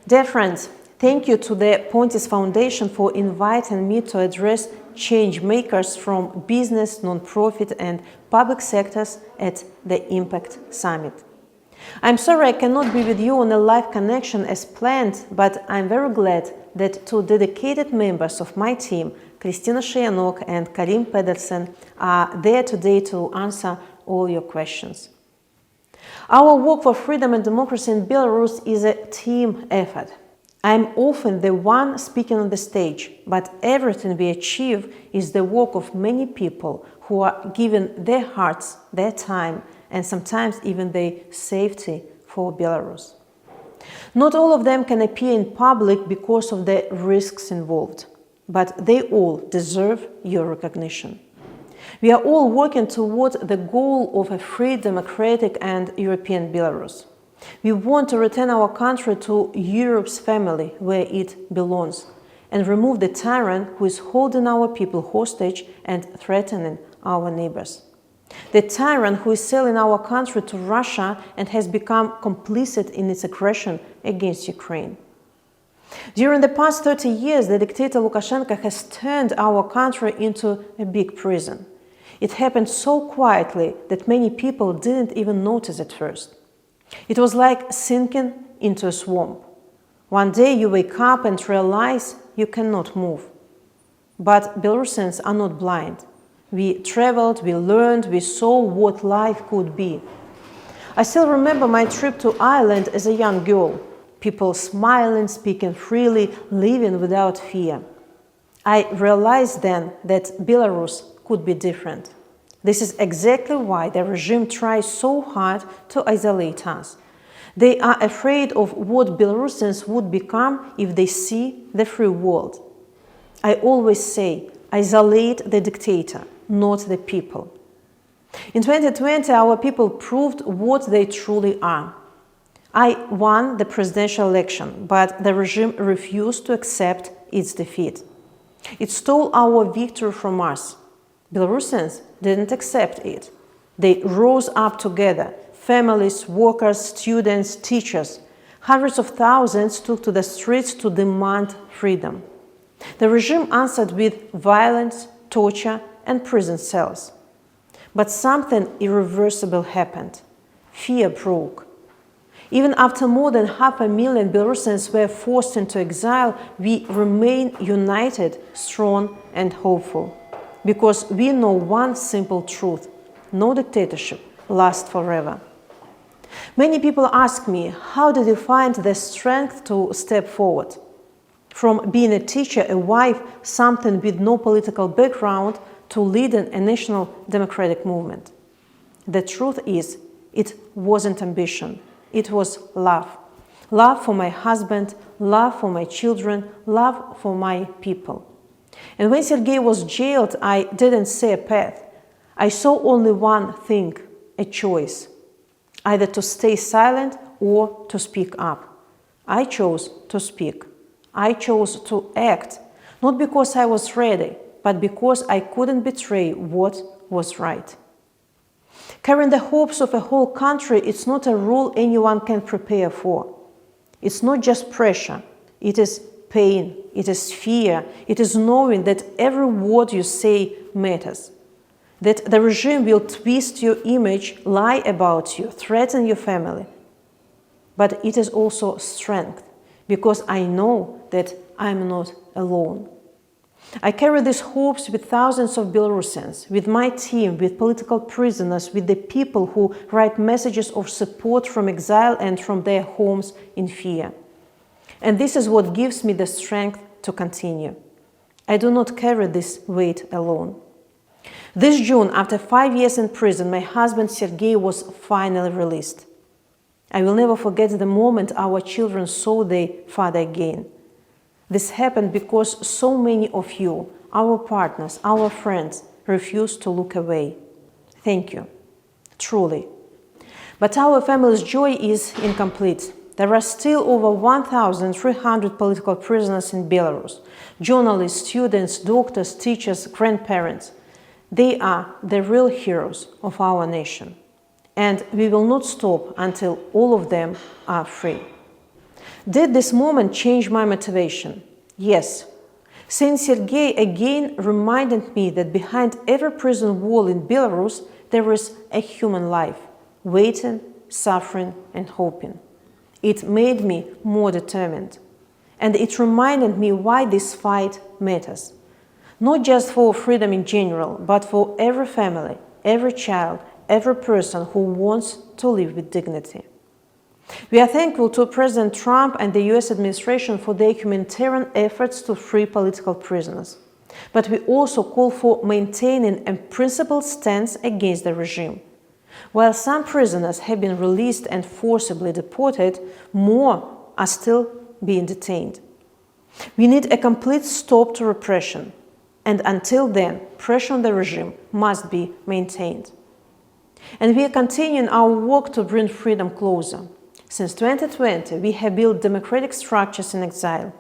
Dear friends, thank you to the Pontis Foundation for inviting me to address change makers from business, non-profit and public sectors at the Impact Summit. I'm sorry I cannot be with you on a live connection as planned, but I'm very glad that two dedicated members of my team, Kristina Shayanok and Karim Pedersen, are there today to answer all your questions. Our work for freedom and democracy in Belarus is a team effort. I'm often the one speaking on the stage, but everything we achieve is the work of many people who are giving their hearts, their time, and sometimes even their safety for Belarus. Not all of them can appear in public because of the risks involved, but they all deserve your recognition. We are all working toward the goal of a free, democratic and European Belarus. We want to return our country to Europe's family where it belongs and remove the tyrant who is holding our people hostage and threatening our neighbors. The tyrant who is selling our country to Russia and has become complicit in its aggression against Ukraine. During the past 30 years, the dictator Lukashenko has turned our country into a big prison. It happened so quietly that many people didn't even notice at first. It was like sinking into a swamp. One day you wake up and realize you cannot move. But Belarusians are not blind. We traveled, we learned, we saw what life could be. I still remember my trip to Ireland as a young girl. People smiling, speaking freely, living without fear. I realized then that Belarus could be different. This is exactly why the regime tries so hard to isolate us. They are afraid of what Belarusians would become if they see the free world. I always say, isolate the dictator, not the people. In 2020, our people proved what they truly are. I won the presidential election, but the regime refused to accept its defeat. It stole our victory from us. Belarusians didn't accept it. They rose up together. Families, workers, students, teachers. Hundreds of thousands took to the streets to demand freedom. The regime answered with violence, torture, and prison cells. But something irreversible happened. Fear broke. Even after more than 500,000 Belarusians were forced into exile, we remain united, strong, and hopeful. Because we know one simple truth: no dictatorship lasts forever. Many people ask me, how did you find the strength to step forward? From being a teacher, a wife, something with no political background, to leading a national democratic movement. The truth is, it wasn't ambition, it was love. Love for my husband, love for my children, love for my people. And when Sergei was jailed, I didn't see a path. I saw only one thing, a choice. Either to stay silent or to speak up. I chose to speak. I chose to act, not because I was ready, but because I couldn't betray what was right. Carrying the hopes of a whole country, it's not a role anyone can prepare for. It's not just pressure, it is pain, it is fear, it is knowing that every word you say matters. That the regime will twist your image, lie about you, threaten your family. But it is also strength, because I know that I'm not alone. I carry these hopes with thousands of Belarusians, with my team, with political prisoners, with the people who write messages of support from exile and from their homes in fear. And this is what gives me the strength to continue. I do not carry this weight alone. This June, after 5 years in prison, my husband Sergei was finally released. I will never forget the moment our children saw their father again. This happened because so many of you, our partners, our friends, refused to look away. Thank you, truly. But our family's joy is incomplete. There are still over 1,300 political prisoners in Belarus. Journalists, students, doctors, teachers, grandparents. They are the real heroes of our nation. And we will not stop until all of them are free. Did this moment change my motivation? Yes. Saint Sergei again reminded me that behind every prison wall in Belarus there is a human life, waiting, suffering, and hoping. It made me more determined. And it reminded me why this fight matters. Not just for freedom in general, but for every family, every child, every person who wants to live with dignity. We are thankful to President Trump and the US administration for their humanitarian efforts to free political prisoners. But we also call for maintaining a principled stance against the regime. While some prisoners have been released and forcibly deported, more are still being detained. We need a complete stop to repression, and until then, pressure on the regime must be maintained. And we are continuing our work to bring freedom closer. Since 2020, we have built democratic structures in exile,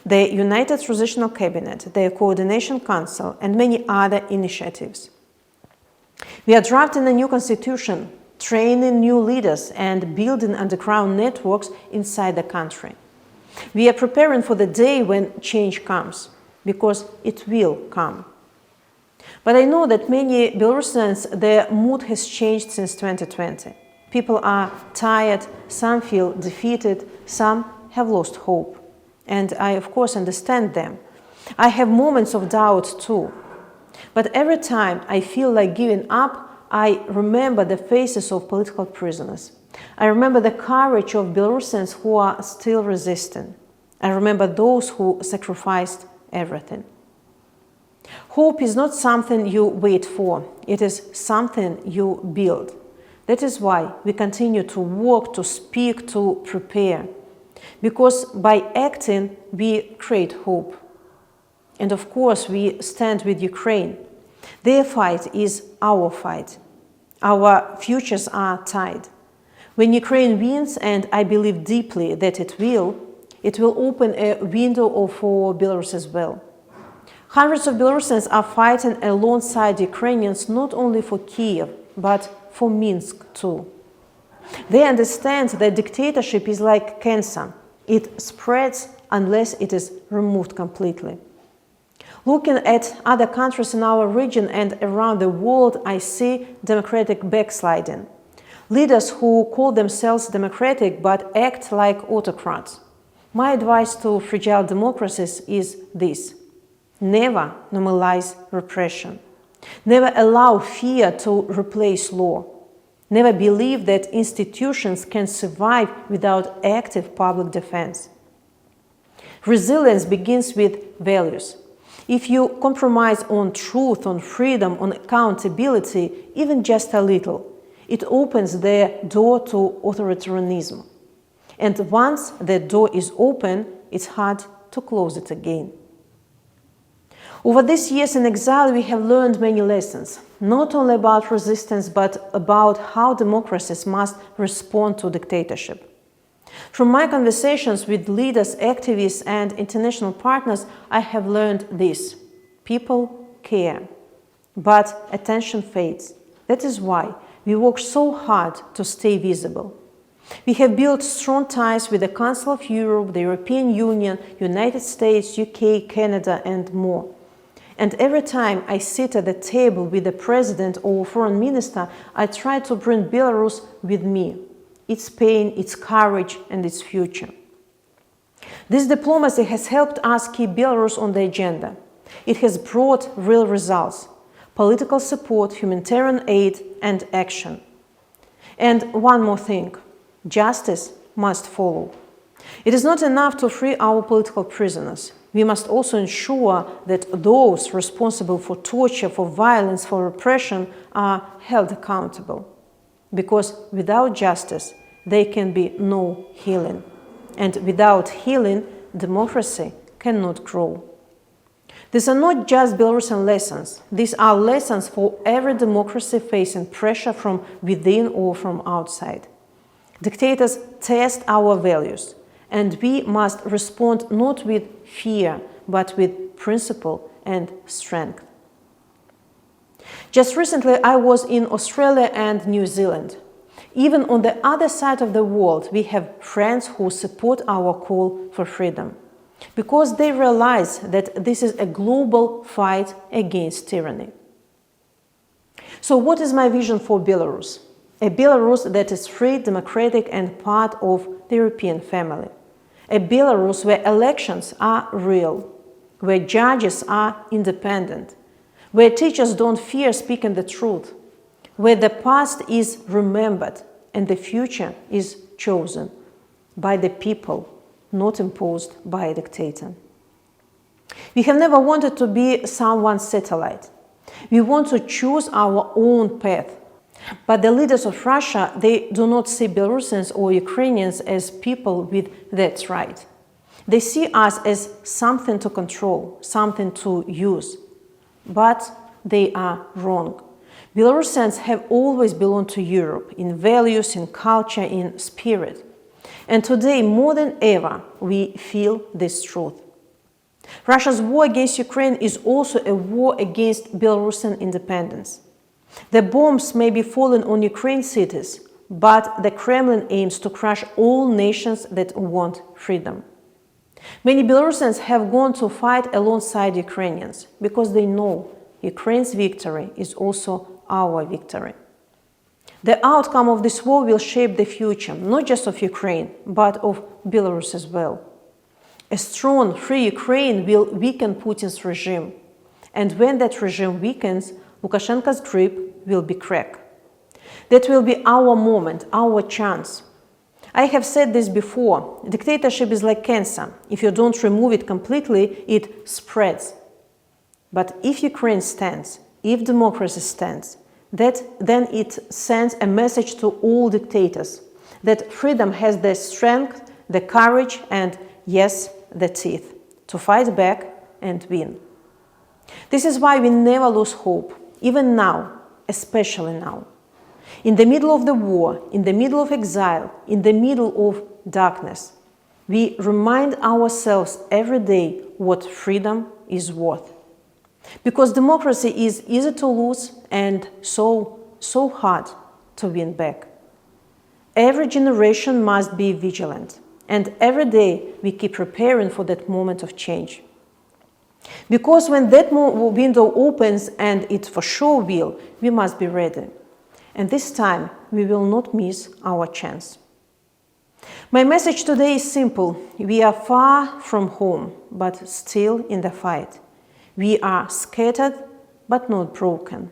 the United Transitional Cabinet, the Coordination Council, and many other initiatives. We are drafting a new constitution, training new leaders, and building underground networks inside the country. We are preparing for the day when change comes, because it will come. But I know that many Belarusians, their mood has changed since 2020. People are tired, some feel defeated, some have lost hope. And I, of course, understand them. I have moments of doubt too. But every time I feel like giving up, I remember the faces of political prisoners. I remember the courage of Belarusians who are still resisting. I remember those who sacrificed everything. Hope is not something you wait for. It is something you build. That is why we continue to work, to speak, to prepare. Because by acting, we create hope. And of course, we stand with Ukraine. Their fight is our fight. Our futures are tied. When Ukraine wins, and I believe deeply that it will open a window for Belarus as well. Hundreds of Belarusians are fighting alongside Ukrainians not only for Kiev, but for Minsk too. They understand that dictatorship is like cancer. It spreads unless it is removed completely. Looking at other countries in our region and around the world, I see democratic backsliding. Leaders who call themselves democratic but act like autocrats. My advice to fragile democracies is this: never normalize repression. Never allow fear to replace law. Never believe that institutions can survive without active public defense. Resilience begins with values. If you compromise on truth, on freedom, on accountability, even just a little, it opens the door to authoritarianism. And once the door is open, it's hard to close it again. Over these years in exile, we have learned many lessons, not only about resistance, but about how democracies must respond to dictatorship. From my conversations with leaders, activists, and international partners, I have learned this: people care, but attention fades. That is why we work so hard to stay visible. We have built strong ties with the Council of Europe, the European Union, United States, UK, Canada, and more. And every time I sit at the table with the president or foreign minister, I try to bring Belarus with me, its pain, its courage, and its future. This diplomacy has helped us keep Belarus on the agenda. It has brought real results: political support, humanitarian aid, and action. And one more thing: justice must follow. It is not enough to free our political prisoners. We must also ensure that those responsible for torture, for violence, for repression are held accountable. Because without justice, there can be no healing. And without healing, democracy cannot grow. These are not just Belarusian lessons. These are lessons for every democracy facing pressure from within or from outside. Dictators test our values, and we must respond not with fear, but with principle and strength. Just recently, I was in Australia and New Zealand. Even on the other side of the world, we have friends who support our call for freedom, because they realize that this is a global fight against tyranny. So what is my vision for Belarus? A Belarus that is free, democratic, and part of the European family. A Belarus where elections are real, where judges are independent, where teachers don't fear speaking the truth, where the past is remembered and the future is chosen by the people, not imposed by a dictator. We have never wanted to be someone's satellite. We want to choose our own path. But the leaders of Russia, they do not see Belarusians or Ukrainians as people with that right. They see us as something to control, something to use. But they are wrong. Belarusians have always belonged to Europe in values, in culture, in spirit. And today, more than ever, we feel this truth. Russia's war against Ukraine is also a war against Belarusian independence. The bombs may be falling on Ukraine cities, but the Kremlin aims to crush all nations that want freedom. Many Belarusians have gone to fight alongside Ukrainians because they know Ukraine's victory is also our victory. The outcome of this war will shape the future, not just of Ukraine, but of Belarus as well. A strong, free Ukraine will weaken Putin's regime. And when that regime weakens, Lukashenko's grip will be cracked. That will be our moment, our chance. I have said this before. Dictatorship is like cancer. If you don't remove it completely, it spreads. But if Ukraine stands, if democracy stands, then it sends a message to all dictators that freedom has the strength, the courage, and yes, the teeth to fight back and win. This is why we never lose hope, even now, especially now. In the middle of the war, in the middle of exile, in the middle of darkness, we remind ourselves every day what freedom is worth. Because democracy is easy to lose and so hard to win back. Every generation must be vigilant, and every day we keep preparing for that moment of change. Because when that window opens, and it for sure will, we must be ready. And this time we will not miss our chance. My message today is simple. We are far from home, but still in the fight. We are scattered, but not broken.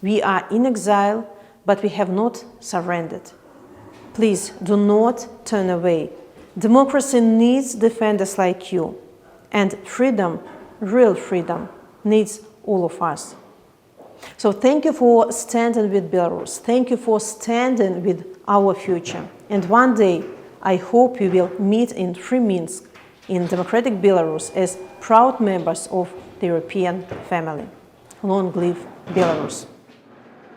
We are in exile, but we have not surrendered. Please do not turn away. Democracy needs defenders like you. And freedom, real freedom, needs all of us. So thank you for standing with Belarus. Thank you for standing with our future. And one day, I hope we will meet in free Minsk, in democratic Belarus, as proud members of the European family. Long live Belarus!